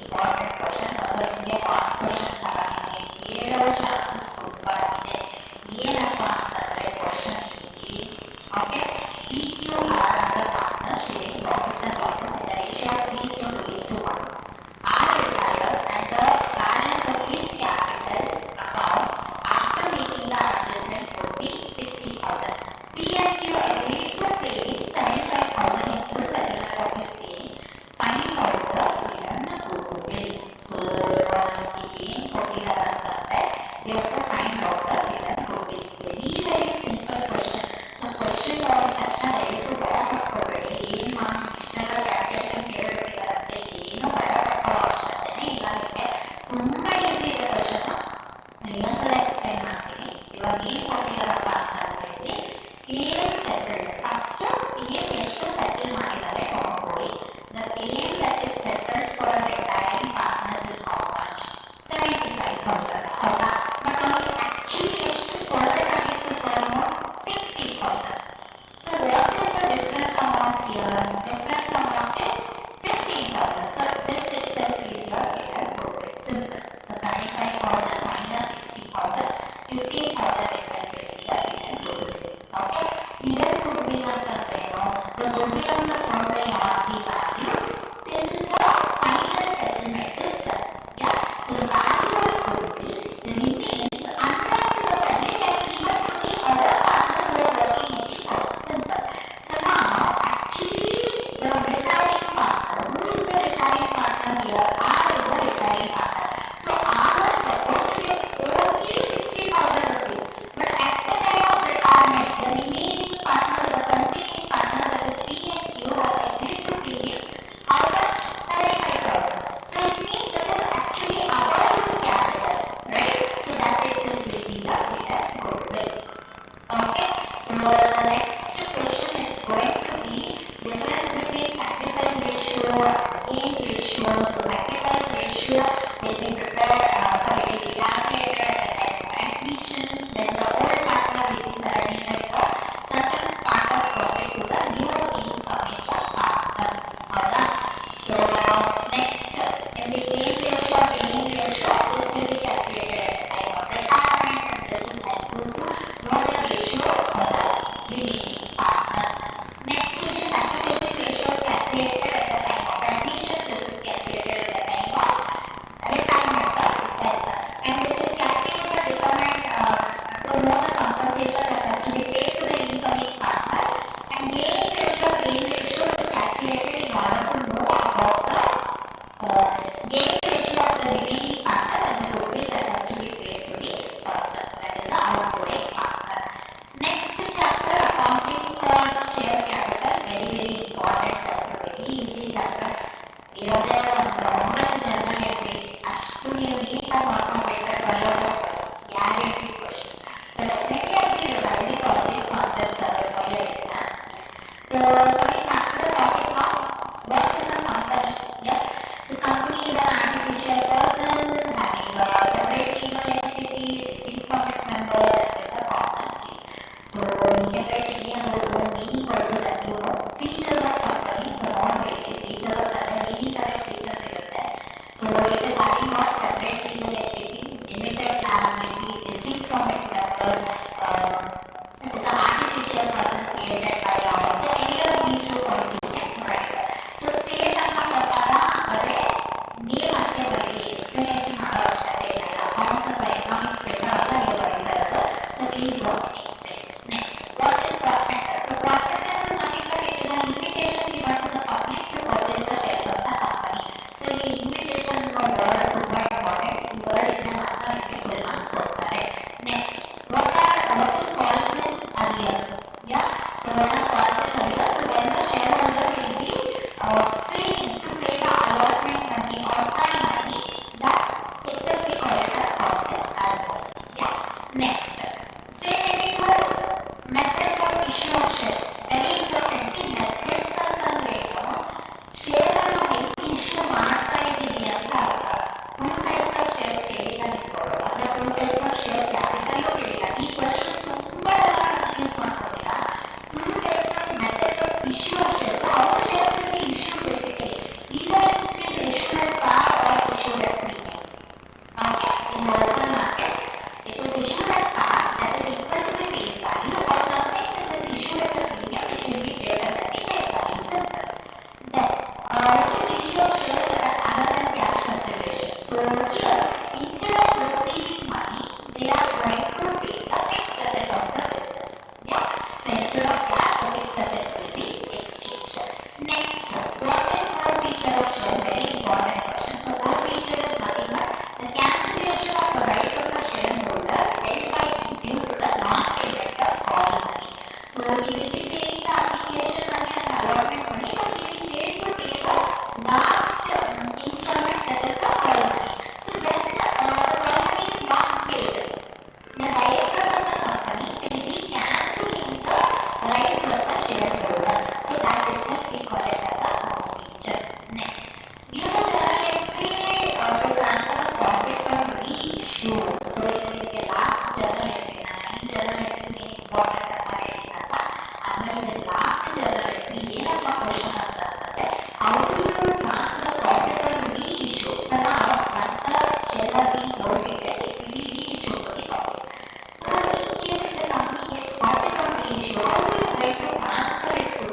important question. Also, India Box question ನಿಮಗೆ ಕೇಳೋ chances ತುಂಬಾ ಇದೆ. ಏನಪ್ಪಾ ಅಂತಂದ್ರೆ question ಇಲ್ಲಿ, okay, PQR the partner sharing profits and losses in the ratio of 3:2:1 are retires and the balance of his capital account after making the adjustment would be 60,000. P&Q agreed to pay 75,000 in full settlement of his claim. Find out the hidden goodwill. So ಏನು ಕೊಟ್ಟಿದ್ದಾರೆ ಅಂತಂದ್ರೆ, you have to find out the hidden goodwill. Very simple question. So question ನೋಡಿದ ತಕ್ಷಣ ದಯವಿಟ್ಟು ಭಯ ಪಟ್ಕೊಳ್ಬೇಡಿ. ಏನು ಮಾಡಿ ಇಷ್ಟೆಲ್ಲ ಕ್ಯಾಲ್ಕುಲೇಷನ್ ಕೇಳಿಬಿಟ್ಟಿದ್ದಾರೆ ಅಂತ ಏನು ಭಯ ಪಟ್ಕೊಳ್ಳೋ ಅವಶ್ಯಕತೆನೇ ಇಲ್ಲ. ನಿಮಗೆ ತುಂಬಾ ಈಸಿ ಇದೆ ಕ್ವಶನ್. ಇನ್ನೊಂದ್ಸಲ ಎಕ್ಸ್ಪ್ಲೈನ್ ಮಾಡ್ತೀನಿ. ಇವಾಗ ಏನು ಕೊಟ್ಟಿದ್ದಾರಪ್ಪ ಅಂತಂದ್ರೆ, ಇಲ್ಲಿ ಕ್ಲೇಮ್ ಸೆಟಲ್ಡ್. ಫಸ್ಟ್ ಕ್ಲೇಮ್ ಎಷ್ಟು ಸೆಟಲ್ ಮಾಡಿದ್ದಾರೆ ನೋಡ್ಕೊಳ್ಳಿ. The claim that is settled for a retiring partners is how Either goodwill the goodwill of the firm will not be valued till the final settlement is done. Yeah. So the value of goodwill remains unknown to the public and even to the other partners who are working in the firm. Simple. So now actually the retiring partner, who is the retiring partner here? R is the retiring partner. So R was supposed to get only 60,000 rupees. But at the time of retirement, the remaining partners or the continuing partners that is P and Q have agreed to pay him how much? 75,000. So it means that is actually our his capital, right? So that itself will be the hidden goodwill. Okay. So the next question is going to be difference between sacrifice ratio and gain ratio. So sacrifice ratio will be prepared, will be calculated at the time of admission when the old partner will be surrendering a certain part of profit to the new incoming partner. So next, in the gain ratio, gaining ratio, this will be calculated at the time of retirement, and this is helpful to know the ratio for the remaining partners. Next will be sacrifice ratio is calculated at the time of admission. This is calculated at the time of retirement death, and it is calculated or determined to know the compensation that has to be paid to the incoming partner. And gain ratio is calculated in order to know about the gain ratio of the remaining partners and the goodwill that has to be paid to the person, that is the outgoing partner. Next chapter, accounting for share capital, very important chapter, very easy chapter. ಇರೋದೇ ಒಂದು 9 general entry, ಅಷ್ಟು ನೀವು ನೀಟಾಗಿ ಮಾಡ್ಕೊಂಡ್ಬಿಟ್ರೆ ಬರೋದು guarantee questions. So definitely I will be revising all these concepts for your exams. So coming back to the topic of what is a company. Yes, so company is an artificial person having a separate legal entity, distinct from its members and with a common seat. So you can write any other meaning also that you know. Features of company, so not really features of other meaning correct features irutte. So it is having not separate legal entity, limited liability, distinct from its members. It is an artificial person created by law. So any of these two points you can write. So state ಅಂತ ಕೊಟ್ಟಾಗ ಬರೇ name ಅಷ್ಟೇ ಬರೀ, explanation ಮಾಡೋ ಅವಶ್ಯಕತೆ ಇಲ್ಲ. Commerce ಅಥವಾ economics paper ಅಲ್ಲ ನೀವು ಬರೀತಾ ಇರೋದು. So please don't explain. Next, what is prospectus? So prospectus is nothing but it is an invitation given to the public to purchase the shares of the company. So ಈ invitation word ತುಂಬಾ important. ಈ word ಇಂದ ಮಾತ್ರ ನಿಮಗೆ full marks ಕೊಡ್ತಾರೆ. Next, what is calls in arrears? Yeah. So what are calls in arrears? So when the shareholder will be free to pay the allotment money or time money, that itself we call it as calls in arrears. Yeah. Next, state methods of issue of shares. Very important. See, methods ಅಂತಂದ್ರೆ share ಅನ್ನು ಹೆಂಗೆ issue ಮಾಡ್ತಾ ಇದ್ದೀವಿ ಅಂತ ಅರ್ಥ. 2 types of shares ಕೇಳಿಲ್ಲ ನಿಮ್ಗಳು, ಅಥವಾ 2 types of share capital ಕೇಳಿಲ್ಲ. ಈ ಕ್ವಶನ್ ತುಂಬಾ confuse ಮಾಡ್ಕೊತೀರಾ. 2 types of methods of issue of shares. So how the shares will be issued basically? Either it is issued at par or issued at premium. Okay, in the open market, it is issued at par, that is equal to the face value, or sometimes it is issued at a premium, which will be greater than the face value. Simple. Then, it is issue of shares that are other than cash consideration. So here, instead of receiving money, they are going to take the fixed asset of the business. Yeah. So instead of cash, the fixed assets will be exchanged. Next, what is forfeiture of share? Very important question. So forfeiture is nothing but the cancellation of the right of the shareholder held by him due to the non-payment of call money. So he will be paying the application money and allotment money, but he will fail to pay the last installment, that is the call money. So when the call money is not paid, the directors of the company will be cancelling the rights of the shareholder. So that itself we call it as a forfeiture. Next, give the journal entry going to transfer it to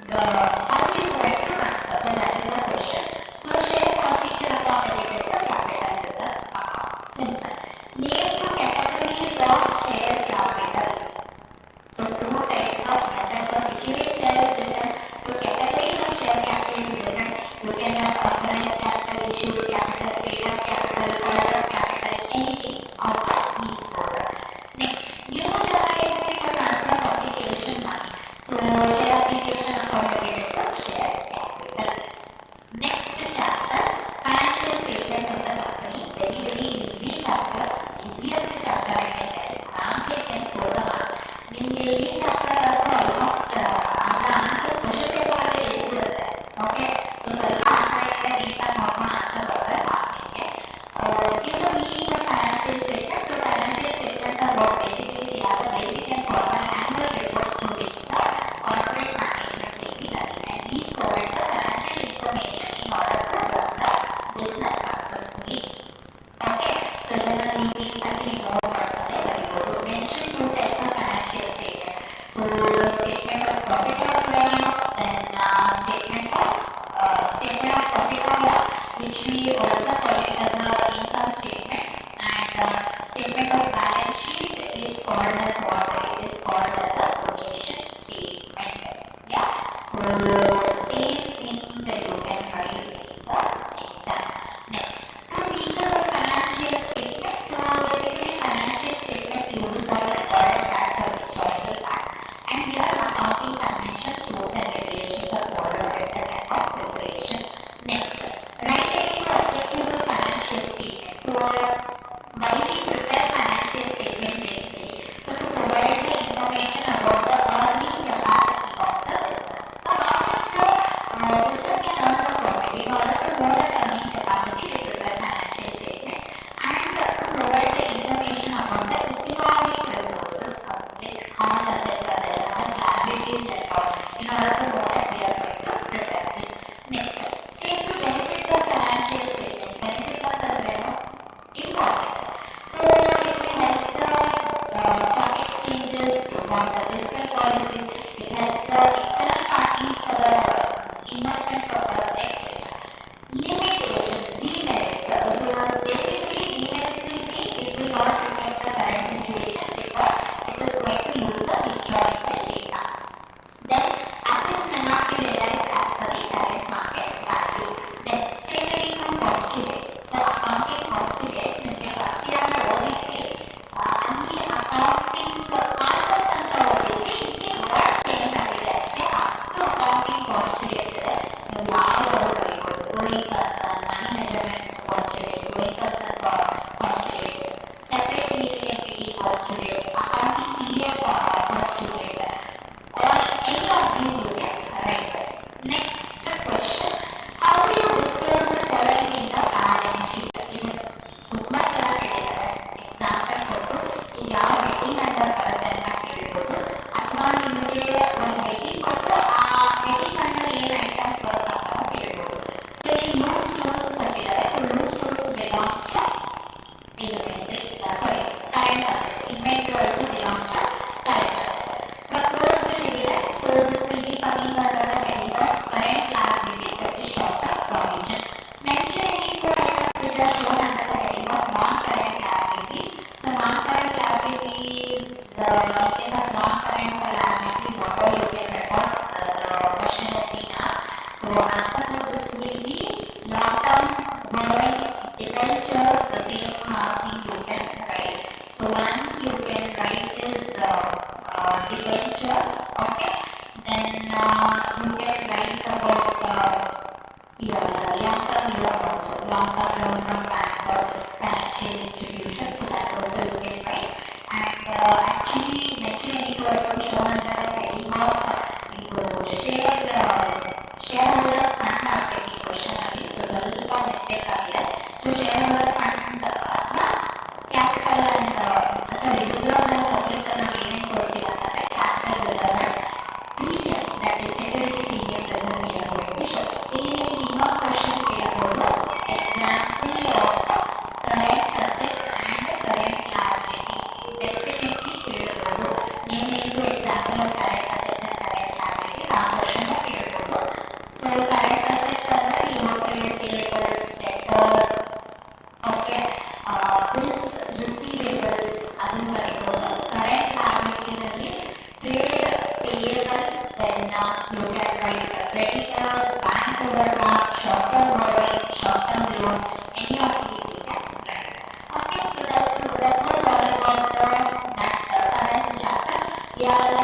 the how are you going to transfer? So that is the question. So share forfeiture account related to capital reserve account. Simple. Name two categories of share capital. So two types of methods of issuing shares different. Two categories of share capital is different. You can have authorized capital, issued capital, paid up capital, called up capital, anything out of these four. Next, give the journal entry for transfer of application money. So share application account related to share capital. Next chapter, financial statements of the company. Very easy chapter, easiest chapter I can tell. Aram se can score the marks. ನಿಮಗೆ ಈ chapter almost ಅದ answers question paper ಅಲ್ಲಿ ಇರುತ್ತೆ. Okay, so ಸ್ವಲ್ಪ ಆ ಕಡೆ ನೀಟಾಗಿ ನೋಡ್ಕೊಂಡು ಆನ್ಸರ್ ಬರ್ತದೆ ಸಾಕು ನಿಮಗೆ. ಇದು ಈಗ financial statements. So financial statements are what basically they are the basic and formal annual reports to which the corporate management will be running, and these provide the financial information in order to run the business successfully. Okay, so ಇದನ್ನ ನೀವು ನೀಟಾಗಿ note ಮಾಡ್ಸದೆ ಬರೀಬಹುದು. Mention two types of financial statement. So statement of profit or loss, then statement of profit or loss, which we also call it as a income statement, and statement of balance sheet is called as what? It is called as a position statement. Yeah, so same thing that you can write in the exam. Next, two features of financial statement. So basically financial statement uses all recorded facts or historical facts, and here accounting conventions, rules and regulations are followed at the time of preparation. Next, writing the objectives of financial statement. So why we prepare financial statement basically? So to provide the information about the earning capacity of the business. So how much the business can earn the profit. In order to know that earning capacity, we prepare financial statement, and to provide the information about the economic resources, like how much assets are there, how much liabilities left out. In order to know that, we are going to prepare this. Next, state the benefits of financial statements. Benefits of the importance. So it will help the stock exchanges to form the fiscal policies. It helps the external parties for the investment purpose, etc. Limitations, demerits. So basically demerits will be, it will not reflect the current situation because it is going to use the historical data. Then assets may not be realized as per the current market value. Then stated income postulates. So accounting postulates ನಿಮಗೆ first year ಓದಿದ್ವಿ, ಅಲ್ಲಿ accounting concepts ಅಂತ ಓದಿದ್ವಿ. ಇಲ್ಲಿ word change ಆಗಿದೆ ಅಷ್ಟೇ. ಹತ್ತು accounting postulates ಇದೆ. ನೀವು ಯಾವ್ದಾದ್ರು ಬರೀಬಹುದು. Going concern, money measurement postulate, going concern postulate, separate legal entity postulate, accounting period postulate, or any of these you can write. Next question, how do you disclose the following in the balance sheet? ಇದು ತುಂಬಾ ಸಲ ಕೇಳಿದ್ದಾರೆ example ಕೊಟ್ಟು ಈಗ ಯಾವ heading under ಬರುತ್ತೆ ಅಂತ ಕೇಳಿರ್ಬೋದು, ಅಥವಾ ನಿಮಗೆ ಒಂದು ಹೆಡ್ಡಿಂಗ್ ಕೊಟ್ಟು ಆ ಹೆಡ್ಡಿಂಗ್ ಅಂಡರ್ ಏನು ಐಟಮ್ಸ್ ಬರುತ್ತೆ ಅಂತ ಕೇಳಿರ್ಬೋದು. ಸೊ ಇಲ್ಲಿ ಲೂಸ್ ಟೂಲ್ಸ್ ಕೊಟ್ಟಿದ್ದಾರೆ. So loose tools belongs to inventory, sorry, current asset. Inventory also belongs to current asset. Proposed dividend, so this will be coming under the heading of current liabilities, that is short-term provision. Mention any two items which are shown under the heading of non-current liabilities. So non-current liabilities, in case of non-current liabilities, what all you can record, the question has been asked. So answer to this will be long-term borrowings, debentures, the same thing you can write. So one you can write is debenture. Okay, then you can write about your long-term loan also, long-term loan from bank or financial institution. So that also you can write. And actually mention any two items shown under the heading of shareholders fund taking question ಅಲ್ಲಿ. So ಸ್ವಲ್ಪ mistake ಆಗಿದೆ. So shareholder fund ಅಥವಾ capital and sorry reserves and surplus ನಾವು ಏನೇನು ತೋರಿಸಿಲ್ಲ ಅಂತಂದ್ರೆ capital reserve and premium, that is security premium reserve we are going to show. ಇಲ್ಲಿ ನಿಮಗೆ ಇನ್ನೊಂದು ಕ್ವಶನ್ ಕೇಳಬಹುದು, example of current assets and current liability definitely ಕೇಳಬಹುದು. Name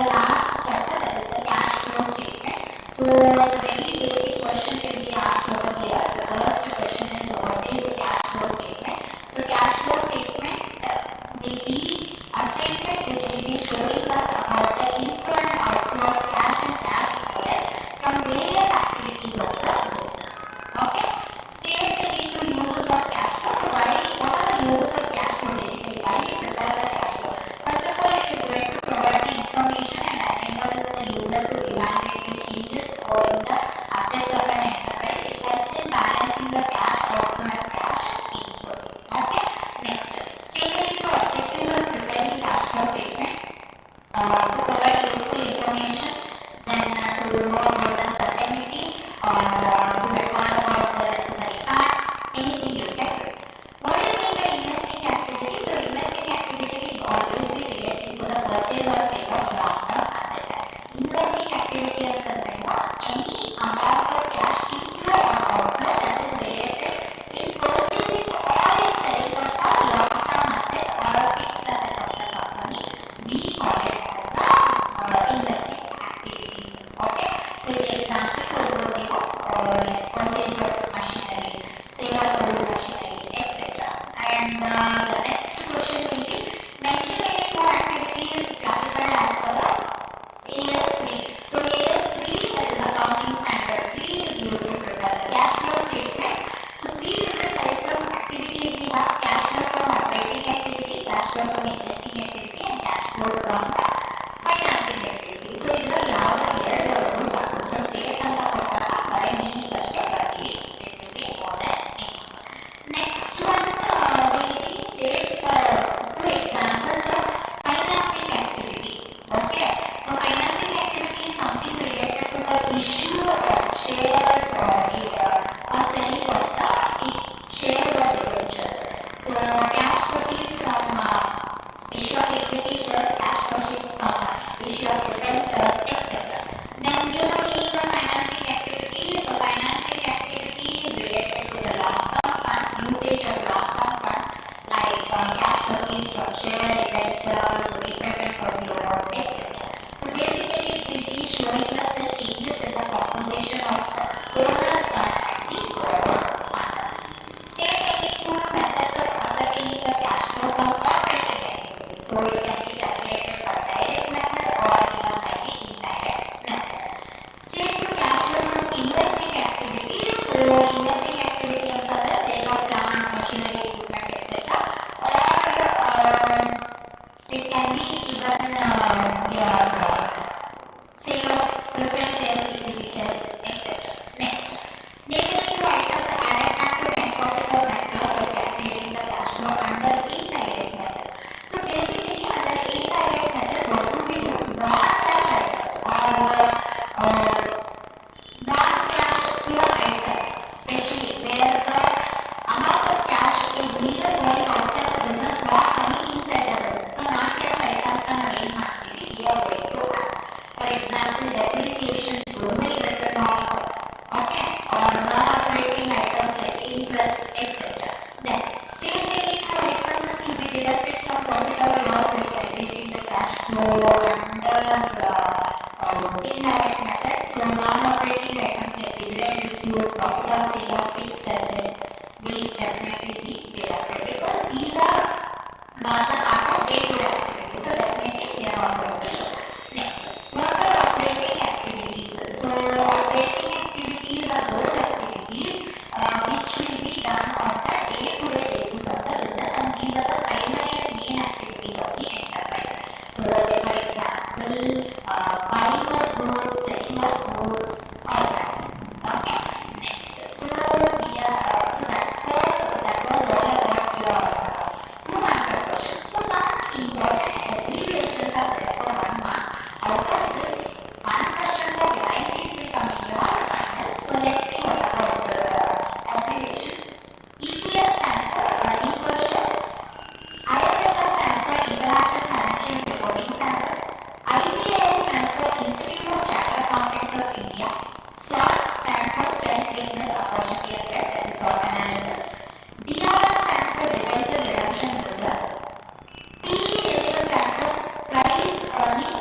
the last chapter, that is the cash flow statement. So the very basic question will be asked over here. The first question is, what is a cash flow statement? So cash flow statement will be a statement which will be showing us about the inflow and outflow of cash and cash equivalents from various activities of the business. Okay. State the need to uses of cash flow. So what are the uses of cash flow basically? Why we prepare the cash flow? First of all, it is going to provide the information and enables the user to evaluate the changes in the assets of an enterprise. It helps in balancing the cash outflow and cash inflow. Okay. Next, stating the objectives of preparing cash flow statement to provide useful information, then to know about the certainty or to record about the necessary facts, anything you can do. What do you mean by investing activity? So investing activity will always be related to the purchase or sale of long-term asset. Investing activity is any amount of cash inflow or outflow that is related in purchasing or in selling of a long-term asset or a fixed asset of the company. We call it as investing activities. Okay. So the example will be like purchase of machinery, sale of old machinery, etc. And the next question will be, mention any more activities classified as per the AS3. So AS3, that is accounting standard 3, is used to prepare the cash flow statement. So 3 different types of activities we have: cash flow from operating activity, cash flow from investing activity, and cash flow from financing activity. So in the year rules are so state and the by meaning it will be more than enough. Next one will be state 2 examples of financing activity. Okay. So financing activity is something related to the issue of shares or selling of the shares or debentures. So cash proceeds from issue of equity shares, cash proceeds from issue of debentures, etc. Then give the meaning of financing activities. So financing activity is related to the long-term funds, usage of long-term funds like cash proceeds from share, debentures, repayment of loan, etc. So basically it will be showing us the changes in the composition of the owner's fund and the borrower fund. State any 2 methods of ascertaining the cash flow from operating activities. So it can be calculated by direct method or even by the indirect method. State the cash flow from investing activities. So investing activity of the sale of plant, machinery, equipment, etc. Or it can be even your sale of preference shares, equity shares, etc. Next, naming 2 items added back to net profit or net loss by calculating the cash flow under indirect method. So basically under indirect method, what do we do? Non-cash items or non-cash flow items, especially where the amount of cash is neither going outside the business nor coming inside the business. So non-cash items from main activity we are going to add. For example, depreciation, goodwill written off, okay, or non-operating items like interest, etc. Then state any 2 items to be deducted from profit or loss by calculating the cash flow under indirect method. So non-operating items like dividend received, profit or sale of fixed asset will definitely be deducted because these are not the part of day-to-day activity. So definitely they are not going to show. Next, worker operating activities. So operating activities are those activities which will be done on the day-to-day basis of the business, and these are the primary and main activities of the enterprise. So say for example, buying of goods, selling of goods, all that. Okay. Next, so we are that was all about your 200 questions. So some important abbreviations are there for 1 mark. Out of this 1 question for variety will be coming your finals. So let's see what are those abbreviations. EPS stands for earning per share. IFSR stands for International Financial Reporting Standards. ICAI stands for Institute of Chartered Accountants of India. SWOT stands for Strength, Weakness, Opportunity and Threat, that is SWOT analysis. DRR stands for Debenture Redemption Reserve. PE ratio stands for Price Earning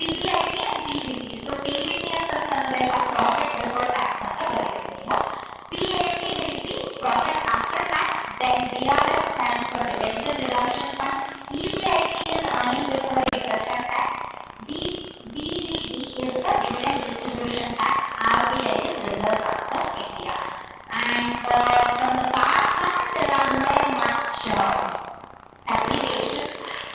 PBIT and PBT. So PBT is like a profit before tax ಅಂತ ಬರೀತೀವಿ ನಾವು. PAT will be profit after tax. Then DRF stands for debenture redemption fund. EBIT is earning before interest and tax. BDD is the dividend distribution tax. RBI is Reserve Bank of India. And from the part one, there are no much applications.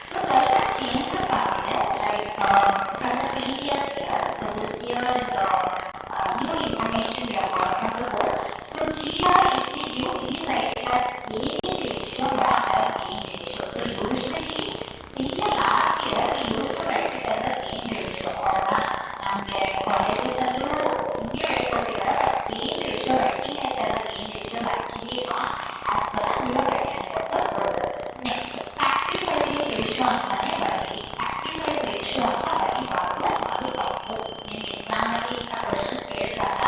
So certain changes are there, like from the previous year. So this year, the new information we have got from the board. So GR, if we do, please write it as gain ratio, not as gain ratio. So usually, till last year, we used to write it as a gain ratio. Or ನಮಗೆ colleges ಅಲ್ಲೂ ಹಿಂಗೆ ಹೇಳ್ಕೊಟ್ಟಿದ್ದಾರೆ, but gain ratio writing it as a gain ratio is actually not as per the new guidance of the board. Next, sacrificing ratio ಅಂತಾನೆ ಬರೀರಿ. Sacrifice ratio ಅಂತ ಬರೀಬಾರ್ದು, ಅದು ತಪ್ಪು. ನಿಮ್ಗೆ ಎಕ್ಸಾಮಲ್ಲಿ ಇಂಥ ಕ್ವಶನ್ಸ್ ಕೇಳಿದಾಗ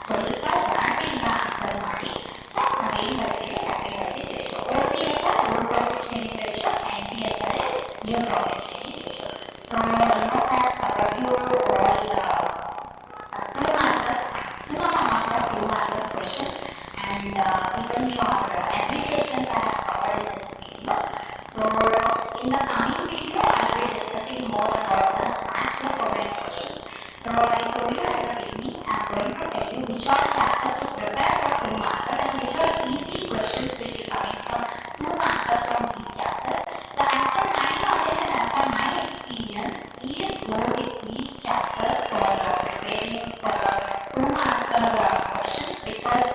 ಸ್ವಲ್ಪ ಜಾಗ್ರತೆಯಿಂದ ಆನ್ಸರ್ ಮಾಡಿ. ಸೊ ನಾವೇನು ಬರೀತೀವಿ, sacrificing ratio. OPSR, old profit sharing ratio, NPSR is new profit sharing ratio. So almost I have covered you all 2 markers, maximum amount of 2 markers questions, and even your applications I have covered in this video. So in the coming video I will be discussing more about the match the following questions. So I told you at the beginning I am going to tell you which are chapters to prepare for 2 markers and which are easy questions will be coming from 2 markers from these chapters. So as per my knowledge and as per my experience, please go with these chapters for preparing for 2 marker questions, because